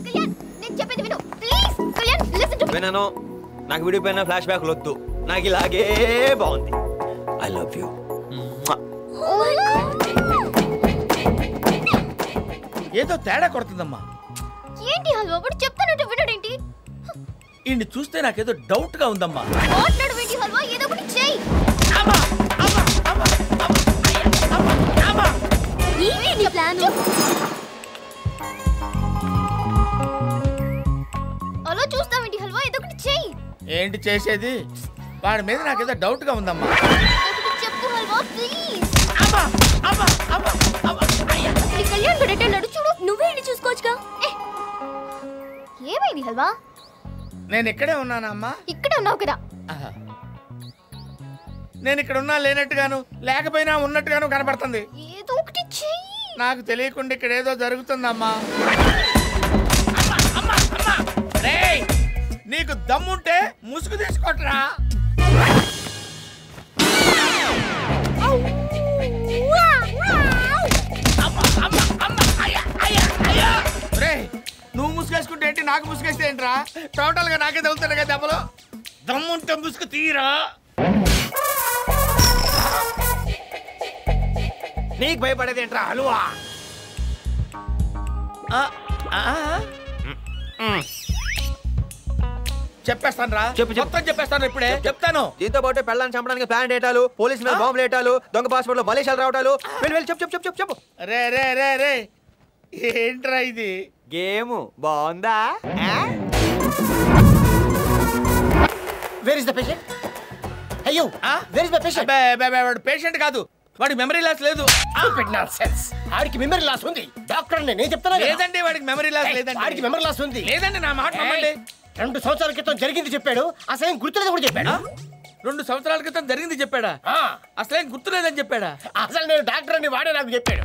కళ్యాణ్ నేను చెప్పేది విను please Kalyan listen to me. వినను. నాకు వీడియో పైన ఫ్లాష్ బ్యాక్ వద్దు. నాకు ఇలాగే బాగుంది. I love you. Oh my God ఏదో తేడా కొడుతుందమ్మా. ఏంటి హల్వా వాడు చెప్తానంటే వినడేంటి? ఈయన్ని చూస్తే నాకేదో డౌట్ గా ఉందమ్మా. మాట్లాడు ఏంటి హల్వా ఏదో ఒకటి చెయ్. ఏంటి నీ ప్లాన్? అలా చూస్తావేంటి హల్వా ఏదో ఒకటి చెయ్. ఏంటి చేసేది? వాడి మీద నాకేదో డౌట్ గా ఉందమ్మా. ఒకటి చెప్పు హల్వా ప్లీజ్. అసలు ఈ కళ్యాణ్ గడట నడు చూడు. నువ్వే ఏంటి చూసుకోవచ్చుగా. ఏమైంది హల్వా? నేను ఇక్కడే ఉన్నానమ్మా. ఇక్కడే ఉన్నావు కదా. నేను ఇక్కడ ఉన్నా లేనట్టుగాను లేకపోయినా ఉన్నట్టుగాను కనపడుతుంది. ఏదో ఒకటి చెయ్యి. నాకు తెలియకుండా ఇక్కడ ఏదో జరుగుతుందమ్మా. రేయ్, నీకు దమ్ముంటే ముసుగు తీసుకోట్రా. రేయ్, నువ్వు ముసుగేసుకుంటే ఏంటి, నాకు ముసుగేస్తే ఏంట్రా? టోటల్ గా నాకే తగులుతాడు కదా దెబ్బలు. దమ్ముంటే ముసుగు తీరా. నీకు భయపడేది ఏంట్రా హల్వా? చెప్పేస్తాను రా. చెప్పు. మొత్తం చెప్పేస్తాను ఇప్పుడే చెప్తాను. దీంతో పాటు పెళ్ళాన్ని చంపడానికి ప్లాన్ డేటాలు, పోలీసు మీద బాంబులు వేయటాలు, దొంగ పాస్పోర్ట్ లో మలేషియాలు రావటాలు. వెళ్ళి చెప్పు చెప్పు చెప్పు చెప్పు. రే రే రే రే ఏంట్రా ఇది? గేమ్ బాగుందా? Where is the patient? అయ్యో వేర్ ఇస్ ద పేషెంట్? వాడు పేషెంట్ కాదు, వాడి మెమరీ లాస్ లేదు. ఆడికి మెమరీ లాస్ ఉంది. డాక్టర్ నేను చెప్తాను. లేదండి, వాడికి మెమరీ లాస్ లేదండి. ఆడికి మెమరీ లాస్ ఉంది. లేదండి, నా మాట నమ్మండి. 2 సంవత్సరాల క్రితం జరిగింది చెప్పాడు, అసలు గుర్తులేదు కూడా చెప్పాడు. 2 సంవత్సరాల క్రితం జరిగింది చెప్పాడా? అసలేం గుర్తులేదని చెప్పాడా? అసలు నేను డాక్టర్ అని వాడే నాకు చెప్పాడు.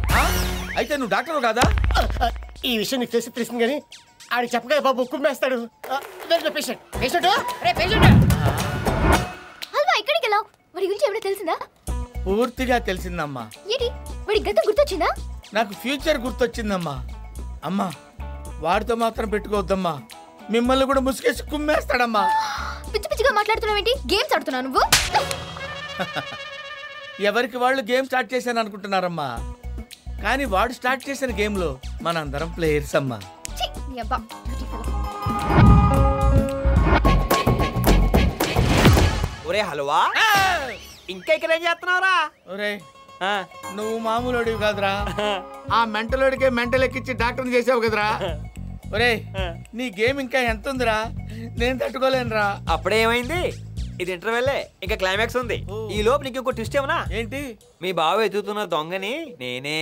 అయితే నువ్వు డాక్టర్ కాదా? ఈ విషయం నీకు తెలిసింది కానీ ఆడికి చెప్పగా బాబు కుమ్మేస్తాడు. పేషెంట్ పేషెంట్ పేషెంట్ హల్వా ఎక్కడికి వెళ్ళావు? వాడి గురించి ఏమైనా తెలిసిందా? పూర్తిగా తెలిసిందమ్మా. ఏంటి వాడి గతం గుర్తొచ్చిందా? నాకు ఫ్యూచర్ గుర్తొచ్చిందమ్మా. అమ్మా, వాడితో మాత్రం పెట్టుకోవద్దమ్మా, మిమ్మల్ని కూడా ముసుగేసి కుమ్మేస్తాడమ్మా. పిచ్చి పిచ్చిగా మాట్లాడుతున్నావేంటి? గేమ్స్ ఆడుతున్నావు నువ్వు? ఎవరికి వాళ్ళు గేమ్ స్టార్ట్ చేశాను అనుకుంటున్నారమ్మా, కానీ వాడు స్టార్ట్ చేసిన గేమ్ లో మనందరం ప్లేయర్స్ అమ్మా. ఛీ, నీ అబ్బా. ఒరే హల్వా, ఇంకా ఇక్కడ ఏం చేస్తున్నావురా? ఒరే, నువ్వు మామూలుడివి కాదురా. ఆ మెంటలోడికే మెంటల్ ఎక్కించి డాక్టర్ చేసావు కదరా. ఒరే, నీ గేమ్ ఇంకా ఎంత ఉందిరా? నేను తట్టుకోలేనురా. అప్పుడే ఏమైంది? ఇది ఇంటర్వెల్లే, ఇంకా క్లైమాక్స్ ఉంది. ఈ లోపు నీకు ఇంకో ట్విస్ట్ ఏమన్నా? ఏంటి? మీ బావ ఎదుగుతున్న దొంగని నేనే.